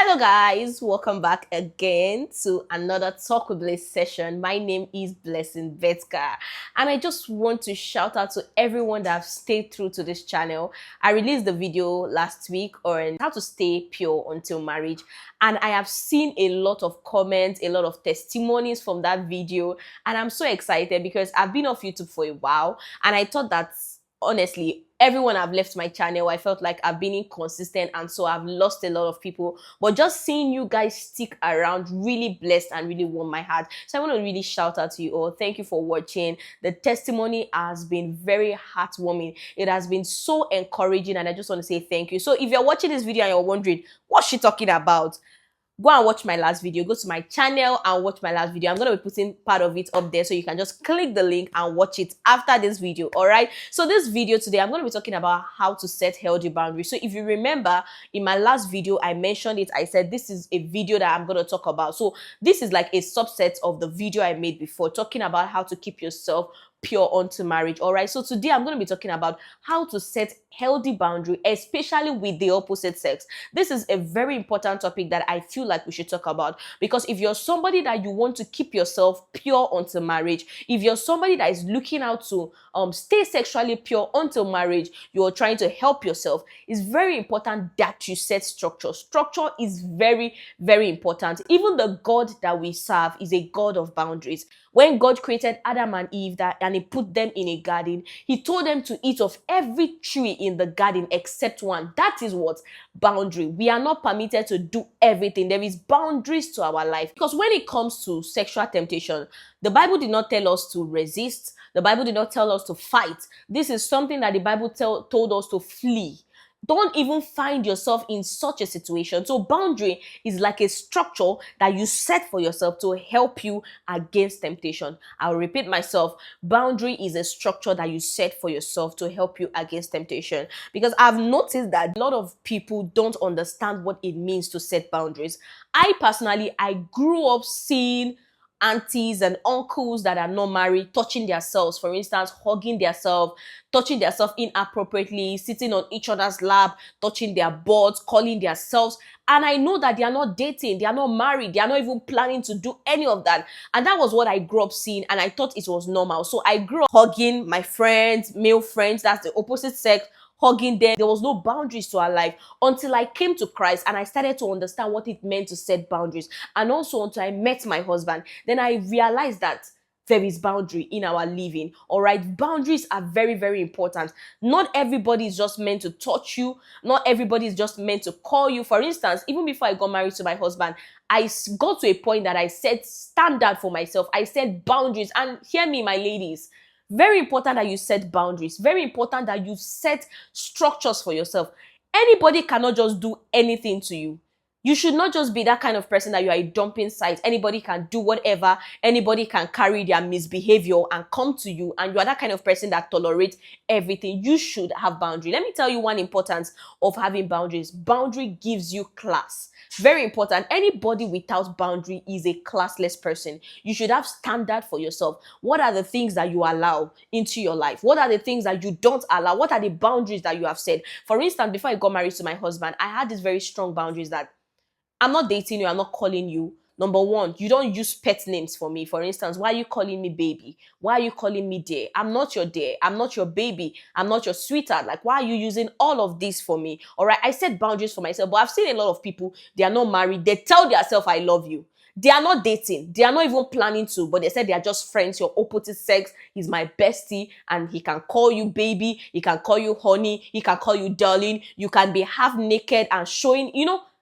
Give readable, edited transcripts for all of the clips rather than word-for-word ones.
Hello guys, welcome back again to another Talk with Bliss session. My name is Blessing Jaebetker, and I just want to shout out to everyone that have stayed through to this channel. I released the video last week on how to stay pure until marriage, and I have seen a lot of comments, a lot of testimonies from that video, and I'm so excited because I've been off YouTube for a while, and I thought that honestly everyone have left my channel. I felt like I've been inconsistent, and so I've lost a lot of people, but just seeing you guys stick around really blessed and really warm my heart. So I want to really shout out to you all. Thank you for watching. The testimony has been very heartwarming. It has been so encouraging, and I just want to say thank you. So if you're watching this video and you're wondering what's she talking about, go and watch my last video. Go to my channel and watch my last video. I'm going to be putting part of it up there, so you can just click the link and watch it after this video. All right, so this video today, I'm going to be talking about how to set healthy boundaries. So if you remember, in my last video I mentioned it. I said this is a video that I'm going to talk about. So this is like a subset of the video I made before, talking about how to keep yourself pure unto marriage. All right, so today I'm going to be talking about how to set healthy boundary, especially with the opposite sex. This is a very important topic that I feel like we should talk about, because if you're somebody that you want to keep yourself pure until marriage, if you're somebody that is looking out to stay sexually pure until marriage, you're trying to help yourself, it's very important that you set structure. Structure is very, very important. Even the God that we serve is a God of boundaries. When God created Adam and Eve and he put them in a garden, he told them to eat of every tree in the garden except one. That is what? Boundary. We are not permitted to do everything. There is boundaries to our life. Because when it comes to sexual temptation, the Bible did not tell us to resist. The Bible did not tell us to fight. This is something that the Bible told us to flee. Don't even find yourself in such a situation. So boundary is like a structure that you set for yourself to help you against temptation. I'll repeat myself. Boundary is a structure that you set for yourself to help you against temptation. Because I've noticed that a lot of people don't understand what it means to set boundaries. I personally grew up seeing aunties and uncles that are not married touching themselves, for instance, hugging themselves, touching themselves inappropriately, sitting on each other's lap, touching their butts, calling themselves. And I know that they are not dating, they are not married, they are not even planning to do any of that. And that was what I grew up seeing, and I thought it was normal. So I grew up hugging my friends, male friends, that's the opposite sex, hugging them. There was no boundaries to our life until I came to Christ and I started to understand what it meant to set boundaries. And also until I met my husband, then I realized that there is boundary in our living. All right, boundaries are very, very important. Not everybody is just meant to touch you. Not everybody is just meant to call you. For instance, even before I got married to my husband, I got to a point that I set standard for myself. I set boundaries. And hear me, my ladies, very important that you set boundaries. Very important that you set structures for yourself. Anybody cannot just do anything to you. You should not just be that kind of person that you are a dumping site. Anybody can do whatever. Anybody can carry their misbehavior and come to you, and you are that kind of person that tolerates everything. You should have boundaries. Let me tell you one importance of having boundaries. Boundary gives you class. Very important. Anybody without boundary is a classless person. You should have standard for yourself. What are the things that you allow into your life? What are the things that you don't allow? What are the boundaries that you have set? For instance, before I got married to my husband, I had these very strong boundaries that I'm not dating you, I'm not calling you. Number one, you don't use pet names for me. For instance, why are you calling me baby? Why are you calling me dear? I'm not your dear. I'm not your baby. I'm not your sweetheart. Like, why are you using all of this for me? All right, I set boundaries for myself, but I've seen a lot of people, they are not married. They tell themselves, I love you. They are not dating. They are not even planning to, but they said they are just friends. Your opposite sex is my bestie, and he can call you baby. He can call you honey. He can call you darling. You can be half naked and showing,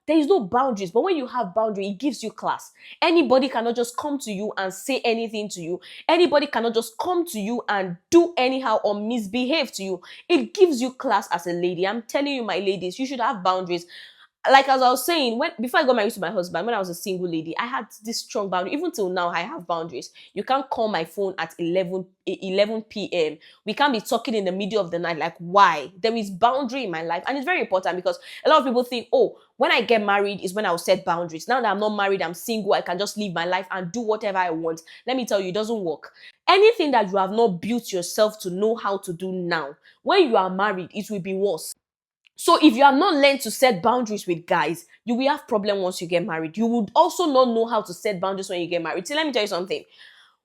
there is no boundaries. But when you have boundary, it gives you class. Anybody cannot just come to you and say anything to you. Anybody cannot just come to you and do anyhow or misbehave to you. It gives you class as a lady. I'm telling you, my ladies, you should have boundaries. Like as I was saying, before I got married to my husband, when I was a single lady, I had this strong boundary. Even till now, I have boundaries. You can't call my phone at 11 p.m. We can't be talking in the middle of the night. Like, why? There is boundary in my life. And it's very important, because a lot of people think, oh, when I get married is when I'll set boundaries. Now that I'm not married, I'm single, I can just live my life and do whatever I want. Let me tell you, it doesn't work. Anything that you have not built yourself to know how to do now, when you are married, it will be worse. So if you have not learned to set boundaries with guys, you will have problem once you get married. You would also not know how to set boundaries when you get married. So let me tell you something.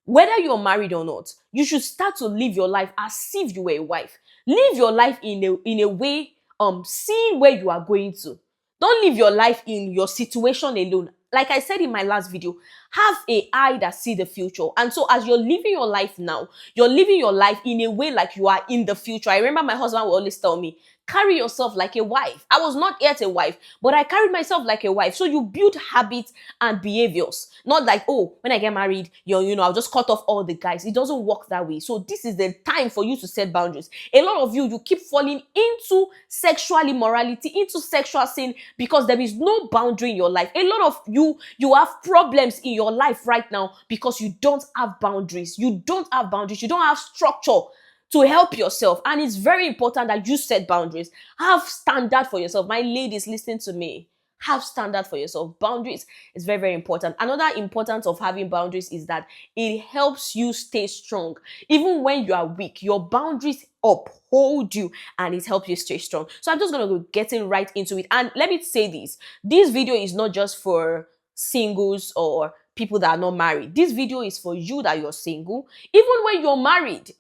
Whether you're married or not, you should start to live your life as if you were a wife. Live your life in a way, seeing where you are going to. Don't live your life in your situation alone. Like I said in my last video, have a eye that see the future. And so as you're living your life now, you're living your life in a way like you are in the future. I remember my husband would always tell me, carry yourself like a wife. I was not yet a wife, but I carried myself like a wife. So you build habits and behaviors. Not like, oh, when I get married, I'll just cut off all the guys. It doesn't work that way. So this is the time for you to set boundaries. A lot of you keep falling into sexual immorality, into sexual sin, because there is no boundary in your life. A lot of you have problems in your life right now because you don't have boundaries. You don't have boundaries. You don't have structure to help yourself. And it's very important that you set boundaries. Have standard for yourself. My ladies, listen to me. Have standard for yourself. Boundaries is very, very important. Another importance of having boundaries is that it helps you stay strong. Even when you are weak, your boundaries uphold you and it helps you stay strong. So I'm just going to go getting right into it. And let me say this. This video is not just for singles or people that are not married. This video is for you that you're single, even when you're married.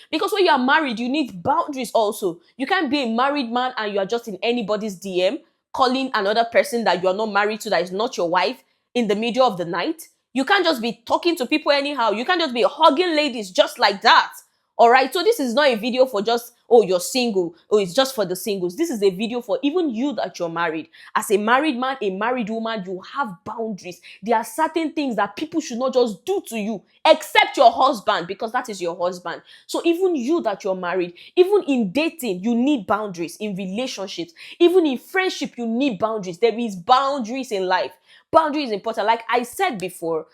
Because when you are married, you need boundaries also. You can't be a married man and you are just in anybody's DM calling another person that you are not married to, that is not your wife, in the middle of the night. You can't just be talking to people anyhow. You can't just be hugging ladies just like that. All right. So this is not a video for just, oh, you're single. Oh, it's just for the singles. This is a video for even you that you're married. As a married man, a married woman, you have boundaries. There are certain things that people should not just do to you, except your husband, because that is your husband. So even you that you're married, even in dating, you need boundaries. In relationships, even in friendship, you need boundaries. There is boundaries in life. Boundary is important. Like I said before,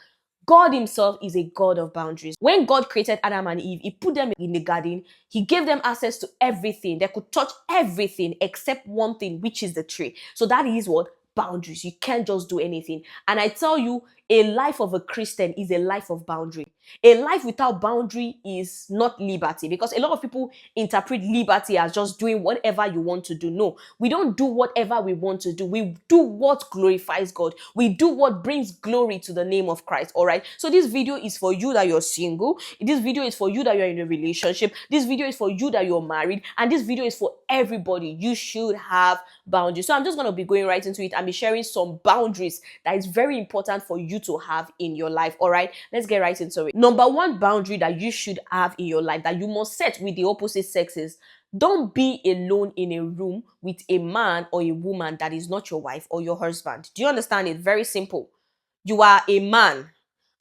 God himself is a God of boundaries. When God created Adam and Eve, he put them in the garden. He gave them access to everything. They could touch everything except one thing, which is the tree. So that is what? Boundaries. You can't just do anything. And I tell you, a life of a Christian is a life of boundary. A life without boundary is not liberty, because a lot of people interpret liberty as just doing whatever you want to do. No, we don't do whatever we want to do. We do what glorifies God. We do what brings glory to the name of Christ. All right. So this video is for you that you're single. This video is for you that you're in a relationship. This video is for you that you're married. And this video is for everybody. You should have boundaries. So I'm just going to be going right into it and be sharing some boundaries that is very important for you to have in your life. All right. Let's get right into it. Number one boundary that you should have in your life, that you must set with the opposite sexes: don't be alone in a room with a man or a woman that is not your wife or your husband. Do you understand it? Very simple. You are a man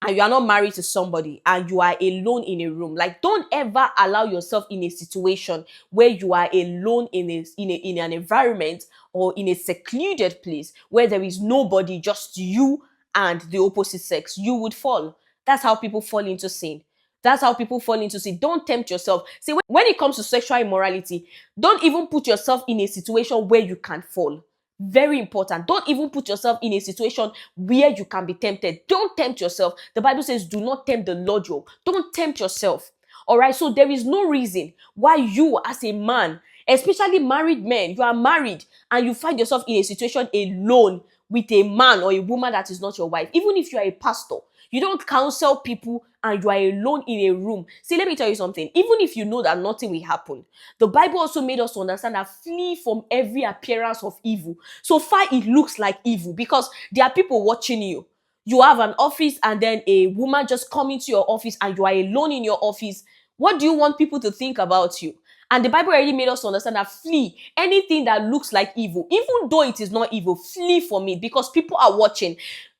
and you are not married to somebody and you are alone in a room. Like, don't ever allow yourself in a situation where you are alone in an environment or in a secluded place where there is nobody, just you and the opposite sex. You would fall. That's how people fall into sin. That's how people fall into sin. Don't tempt yourself. See, when it comes to sexual immorality, don't even put yourself in a situation where you can fall. Very important. Don't even put yourself in a situation where you can be tempted. Don't tempt yourself. The Bible says, do not tempt the Lord your. Don't tempt yourself. All right. So there is no reason why you, as a man, especially married men, you are married and you find yourself in a situation alone with a man or a woman that is not your wife. Even if you are a pastor, you don't counsel people and you are alone in a room. See, let me tell you something. Even if you know that nothing will happen, the Bible also made us to understand that flee from every appearance of evil. So far, it looks like evil because there are people watching you. You have an office and then a woman just come into your office and you are alone in your office. What do you want people to think about you? And the Bible already made us to understand that flee anything that looks like evil. Even though it is not evil, flee from it because people are watching.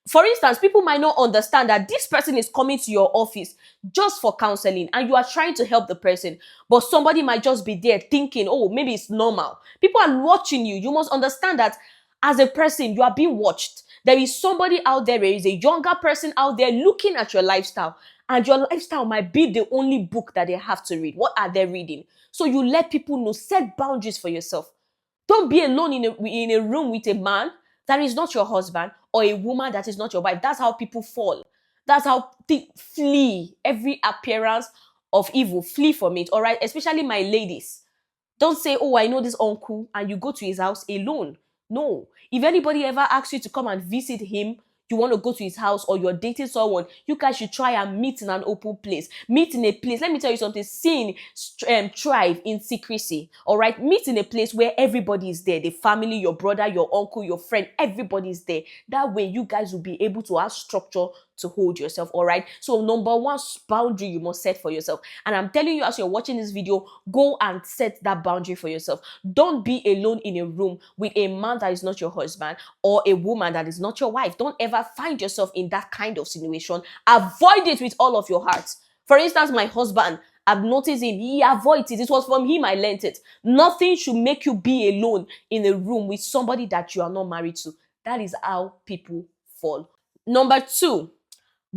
For instance, people might not understand that this person is coming to your office just for counseling and you are trying to help the person, but somebody might just be there thinking, oh, maybe it's normal. People are watching you. You must understand that as a person, you are being watched. There is somebody out there is a younger person out there looking at your lifestyle, and your lifestyle might be the only book that they have to read. What are they reading? So you let people know, set boundaries for yourself. Don't be alone in a room with a man that is not your husband or a woman that is not your wife. That's how people fall. That's how they flee every appearance of evil. Flee from it, all right? Especially my ladies. Don't say, oh, I know this uncle, and you go to his house alone. No. If anybody ever asks you to come and visit him, you want to go to his house, or you're dating someone, you guys should try and meet in an open place. Meet in a place. Let me tell you something. Sin thrive in secrecy. All right. Meet in a place where everybody is there. The family, your brother, your uncle, your friend, everybody is there. That way, you guys will be able to have structure to hold yourself. All right. So number one boundary you must set for yourself. And I'm telling you, as you're watching this video, go and set that boundary for yourself. Don't be alone in a room with a man that is not your husband, or a woman that is not your wife. Don't ever find yourself in that kind of situation. Avoid it with all of your heart. For instance, my husband, I've noticed him, he avoids it. It was from him I learned it. Nothing should make you be alone in a room with somebody that you are not married to. That is how people fall. Number two,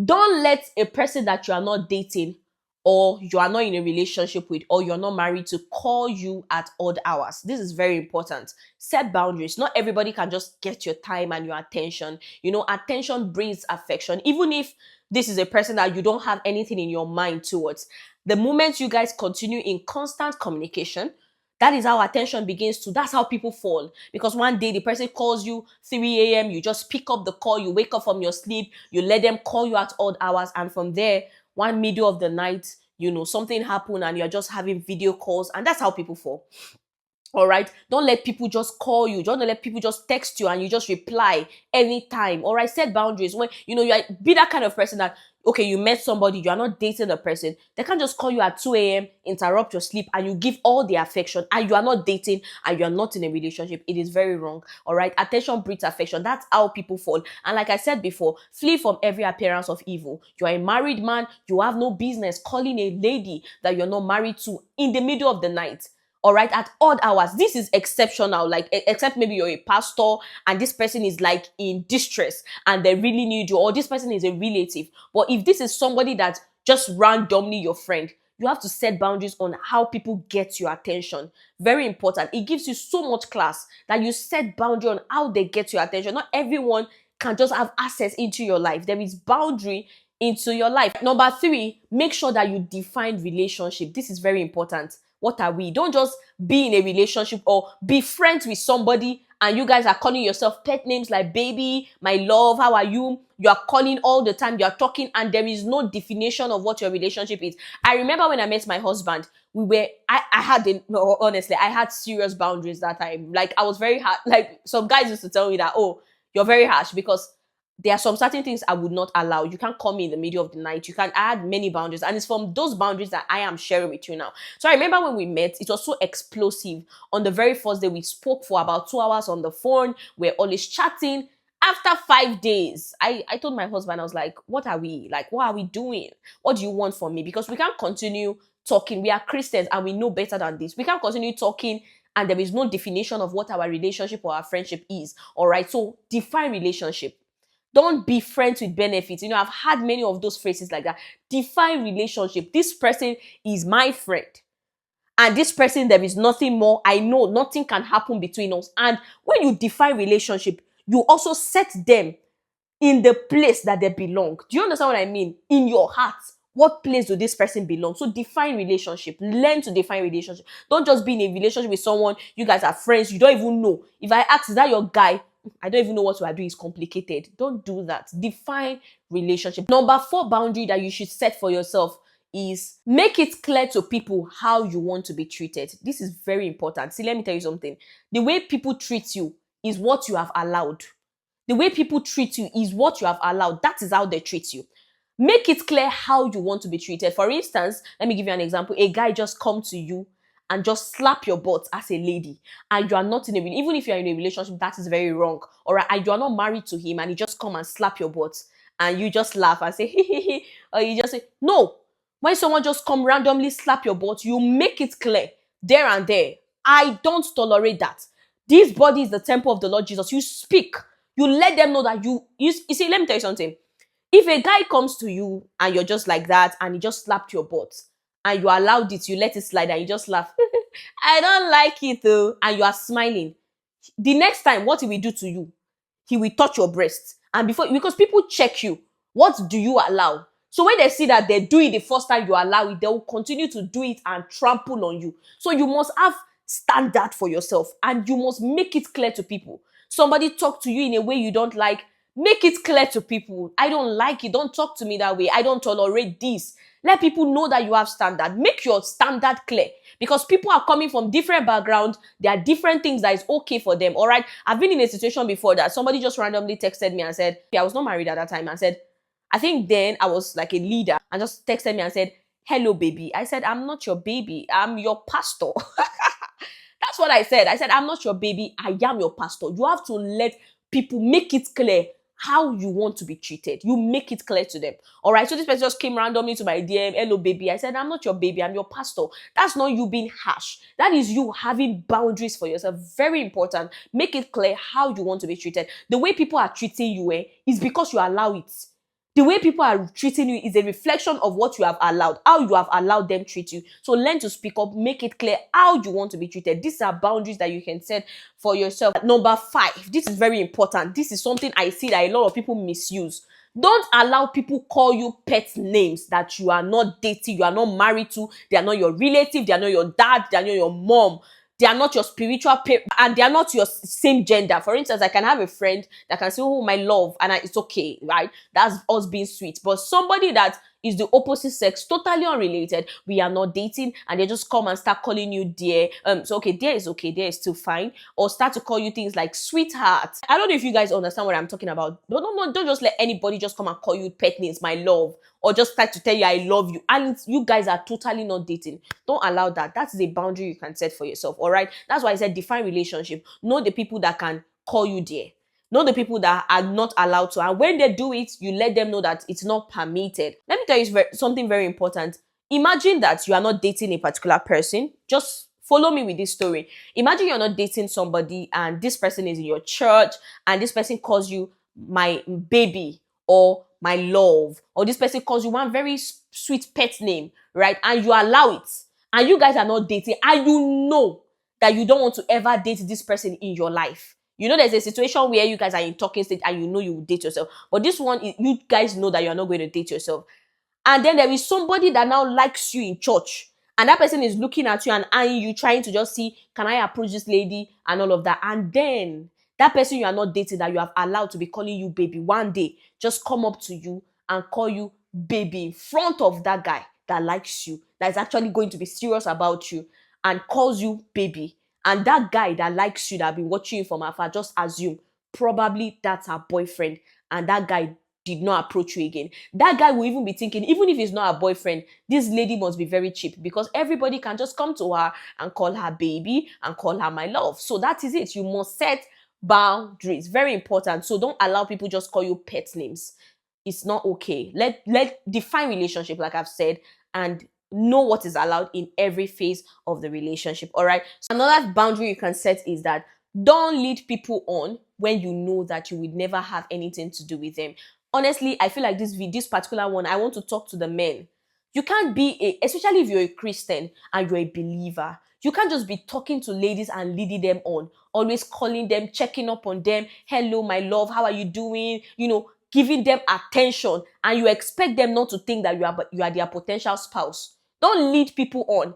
don't let a person that you are not dating, or you are not in a relationship with, or you're not married to, call you at odd hours. This is very important. Set boundaries. Not everybody can just get your time and your attention. You know, attention brings affection. Even if this is a person that you don't have anything in your mind towards, the moment you guys continue in constant communication, that is how attention begins to. That's how people fall. Because one day the person calls you 3 a.m., you just pick up the call, you wake up from your sleep, you let them call you at odd hours, and from there, one middle of the night, you know, something happened and you're just having video calls, and that's how people fall. All right. Don't let people just call you. Don't let people just text you and you just reply anytime. All right. Set boundaries. When you know you are, be that kind of person that, okay, you met somebody, you are not dating the person. They can't just call you at 2 a.m., interrupt your sleep, and you give all the affection, and you are not dating and you are not in a relationship. It is very wrong. All right. Attention breeds affection. That's how people fall. And like I said before, flee from every appearance of evil. You are a married man. You have no business calling a lady that you're not married to in the middle of the night. All right, at odd hours. This is exceptional, like except maybe you're a pastor and this person is like in distress and they really need you, or this person is a relative. But if this is somebody that just randomly your friend, you have to set boundaries on how people get your attention. Very important. It gives you so much class that you set boundary on how they get your attention. Not everyone can just have access into your life. There is boundary into your life. Number three, make sure that you define relationship. This is very important. What are we? Don't just be in a relationship or be friends with somebody and you guys are calling yourself pet names like baby, my love, how are you? You are calling all the time, you are talking, and there is no definition of what your relationship is. I remember when I met my husband, I had, no, honestly, I had serious boundaries that time. Like, I was very hard. Like, some guys used to tell me that, oh, you're very harsh, because there are some certain things I would not allow. You can't call me in the middle of the night. You can add many boundaries. And it's from those boundaries that I am sharing with you now. So I remember when we met, it was so explosive. On the very first day, we spoke for about 2 hours on the phone. We're always chatting. After 5 days, I told my husband, I was like, what are we? Like, what are we doing? What do you want from me? Because we can't continue talking. We are Christians and we know better than this. We can't continue talking and there is no definition of what our relationship or our friendship is. All right. So define relationship. Don't be friends with benefits. You know, I've had many of those phrases like that. Define relationship. This person is my friend. And this person, there is nothing more. I know nothing can happen between us. And when you define relationship, you also set them in the place that they belong. Do you understand what I mean? In your heart, what place do this person belong? So define relationship. Learn to define relationship. Don't just be in a relationship with someone. You guys are friends. You don't even know. If I ask, is that your guy? I don't even know what we are doing. It's complicated. Don't do that. Define relationship. Number 4 boundary that you should set for yourself is make it clear to people how you want to be treated. This is very important. See, let me tell you something. The way people treat you is what you have allowed. The way people treat you is what you have allowed. That is how they treat you. Make it clear how you want to be treated. For instance, let me give you an example. A guy just come to you and just slap your butt as a lady, and you are not in a relationship. Even if you are in a relationship, that is very wrong. All right, and you are not married to him, and he just come and slap your butt, and you just laugh and say, hee, or you just say, no. When someone just come randomly slap your butt, you make it clear there and there. I don't tolerate that. This body is the temple of the Lord Jesus. You speak. You let them know that you see, let me tell you something. If a guy comes to you and you're just like that and he just slapped your butt and you allowed it, you let it slide and you just laugh, I don't like it though, and you are smiling. The next time, what he will do to you? He will touch your breast. And because people check you, what do you allow? So when they see that they do it the first time you allow it, they will continue to do it and trample on you. So you must have standard for yourself, and you must make it clear to people. Somebody talk to you in a way you don't like, make it clear to people. I don't like it. Don't talk to me that way. I don't tolerate this. Let people know that you have standard. Make your standard clear, because people are coming from different backgrounds. There are different things that is okay for them. All right. I've been in a situation before that somebody just randomly texted me and said, yeah, I was not married at that time, and said, I think then I was like a leader, and just texted me and said, hello, baby. I said, I'm not your baby. I'm your pastor. That's what I said. I said, I'm not your baby. I am your pastor. You have to let people make it clear how you want to be treated. You make it clear to them. All right. So this person just came randomly to my DM. Hello, baby. I said, I'm not your baby. I'm your pastor. That's not you being harsh. That is you having boundaries for yourself. Very important. Make it clear how you want to be treated. The way people are treating you is because you allow it. The way people are treating you is a reflection of what you have allowed, how you have allowed them treat you. So learn to speak up, make it clear how you want to be treated. These are boundaries that you can set for yourself. Number 5, this is very important. This is something I see that a lot of people misuse. Don't allow people call you pet names that you are not dating, you are not married to, they are not your relative, they are not your dad, they are not your mom. They are not your spiritual parent, and they are not your same gender. For instance, I can have a friend that can say, oh, my love, and it's okay, right? That's us being sweet. But somebody that is the opposite sex, totally unrelated, we are not dating, and they just come and start calling you dear. So okay, dear is okay, dear is still fine. Or start to call you things like sweetheart. I don't know if you guys understand what I'm talking about. But don't just let anybody just come and call you pet names, my love, or just start to tell you I love you. And you guys are totally not dating. Don't allow that. That's a boundary you can set for yourself. All right. That's why I said define relationship. Know the people that can call you dear. Know the people that are not allowed to. And when they do it, you let them know that it's not permitted. Let me tell you something very important. Imagine that you are not dating a particular person. Just follow me with this story. Imagine you're not dating somebody and this person is in your church and this person calls you my baby or my love, or this person calls you one very sweet pet name, right? And you allow it, and you guys are not dating, and you know that you don't want to ever date this person in your life. You know, there's a situation where you guys are in talking stage and you know you will date yourself. But this one, you guys know that you're not going to date yourself. And then there is somebody that now likes you in church. And that person is looking at you and eyeing you, trying to just see, can I approach this lady and all of that. And then that person you are not dating, that you have allowed to be calling you baby, one day just come up to you and call you baby in front of that guy that likes you, that is actually going to be serious about you, and calls you baby. And that guy that likes you, that have been watching you from afar, just assume probably that's her boyfriend, and that guy did not approach you again. That guy will even be thinking, even if he's not a boyfriend, this lady must be very cheap, because everybody can just come to her and call her baby and call her my love. So that is it. You must set boundaries. Very important. So don't allow people just call you pet names. It's not okay. Let define relationship, like I've said, and know what is allowed in every phase of the relationship. All right. So another boundary you can set is that don't lead people on when you know that you would never have anything to do with them. Honestly, I feel like this particular one, I want to talk to the men. You can't be especially if you're a Christian and you're a believer, you can't just be talking to ladies and leading them on, always calling them, checking up on them. Hello, my love, how are you doing? You know, giving them attention, and you expect them not to think that you are their potential spouse. Don't lead people on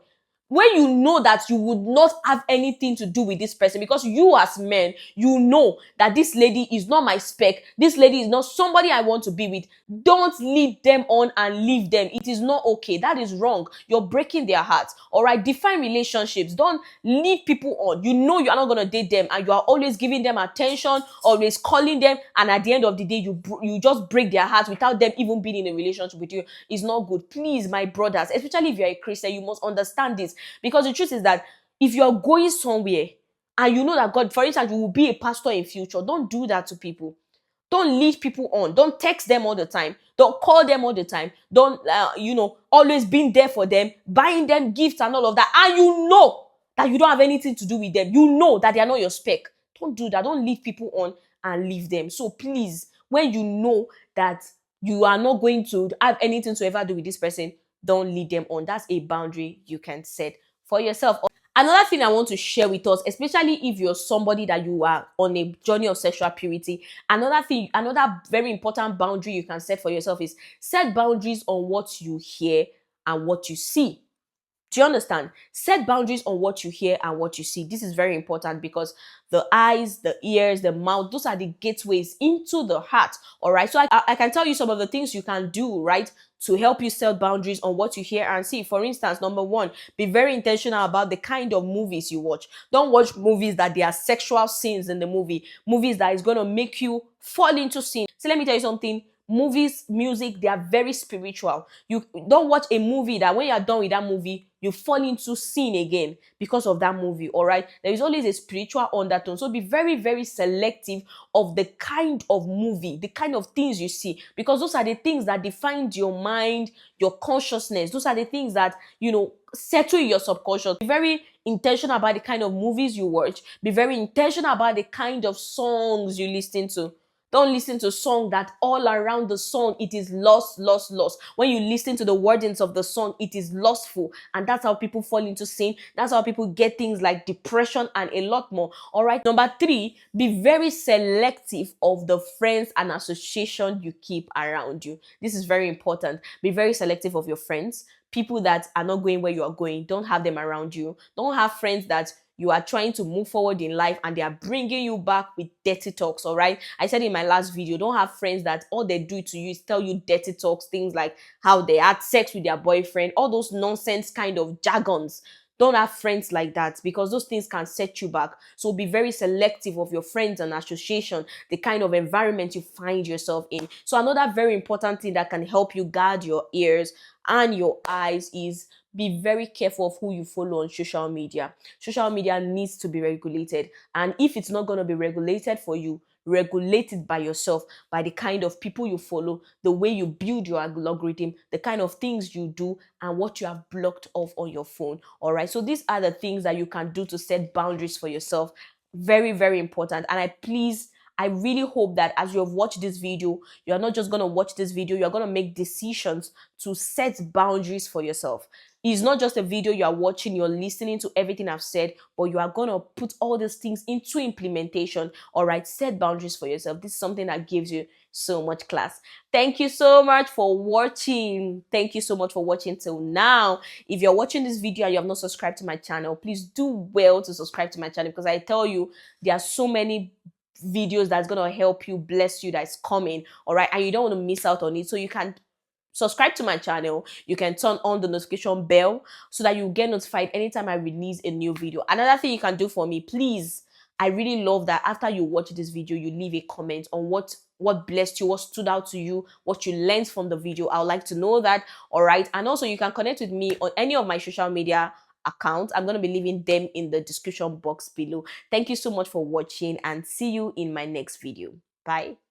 when you know that you would not have anything to do with this person, because you as men, you know that this lady is not my spec, this lady is not somebody I want to be with. Don't lead them on and leave them. It is not okay. That is wrong. You're breaking their hearts. All right, define relationships. Don't lead people on. You know you are not going to date them, and you are always giving them attention, always calling them, and at the end of the day you just break their hearts without them even being in a relationship with you. It's not good. Please, my brothers, especially if you're a Christian, you must understand this. Because the truth is that if you're going somewhere and you know that God, for instance, you will be a pastor in future, don't do that to people. Don't lead people on. Don't text them all the time. Don't call them all the time. Don't, always being there for them, buying them gifts and all of that. And you know that you don't have anything to do with them. You know that they are not your spec. Don't do that. Don't lead people on and leave them. So please, when you know that you are not going to have anything to ever do with this person, don't lead them on. That's a boundary you can set for yourself. Another thing I want to share with us, especially if you're somebody that you are on a journey of sexual purity, another very important boundary you can set for yourself is set boundaries on what you hear and what you see. Do you understand? Set boundaries on what you hear and what you see. This is very important because the eyes, the ears, the mouth, those are the gateways into the heart. All right. So I can tell you some of the things you can do, right, to help you set boundaries on what you hear and see. For instance, number one, be very intentional about the kind of movies you watch. Don't watch movies that there are sexual scenes in the movie, movies that is going to make you fall into sin. So let me tell you something. Movies, music, they are very spiritual. You don't watch a movie that when you're done with that movie, you fall into sin again because of that movie. All right. There is always a spiritual undertone. So be very, very selective of the kind of movie, the kind of things you see, because those are the things that define your mind, your consciousness. Those are the things that, settle your subconscious. Be very intentional about the kind of movies you watch. Be very intentional about the kind of songs you listen to. Don't listen to song that all around the song it is lost, lost, lost. When you listen to the wordings of the song, it is lustful, and that's how people fall into sin. That's how people get things like depression and a lot more. All right. Number three, be very selective of the friends and association you keep around you. This is very important. Be very selective of your friends. People that are not going where you are going, don't have them around you. Don't have friends that you are trying to move forward in life and they are bringing you back with dirty talks. All right. I said in my last video, don't have friends that all they do to you is tell you dirty talks, things like how they had sex with their boyfriend, all those nonsense kind of jargons. Don't have friends like that because those things can set you back. So be very selective of your friends and association, the kind of environment you find yourself in. So another very important thing that can help you guard your ears and your eyes is be very careful of who you follow on social media. Social media needs to be regulated. And if it's not going to be regulated for you, regulate it by yourself, by the kind of people you follow, the way you build your algorithm, the kind of things you do, and what you have blocked off on your phone. All right. So these are the things that you can do to set boundaries for yourself. Very, very important. And I really hope that as you have watched this video, you are not just going to watch this video, you are going to make decisions to set boundaries for yourself. It's not just a video you are watching, you're listening to everything I've said, but you are going to put all these things into implementation. All right, set boundaries for yourself. This is something that gives you so much class. Thank you so much for watching. Thank you so much for watching till now. If you're watching this video and you have not subscribed to my channel, please do well to subscribe to my channel because I tell you, there are so many videos that's going to help you, bless you, that's coming. All right, and you don't want to miss out on it. So you can subscribe to my channel. You can turn on the notification bell so that you get notified anytime I release a new video. Another thing you can do for me, please, I really love that after you watch this video, you leave a comment on what blessed you, what stood out to you, what you learned from the video. I would like to know that. All right. And also you can connect with me on any of my social media accounts. I'm going to be leaving them in the description box below. Thank you so much for watching and see you in my next video. Bye.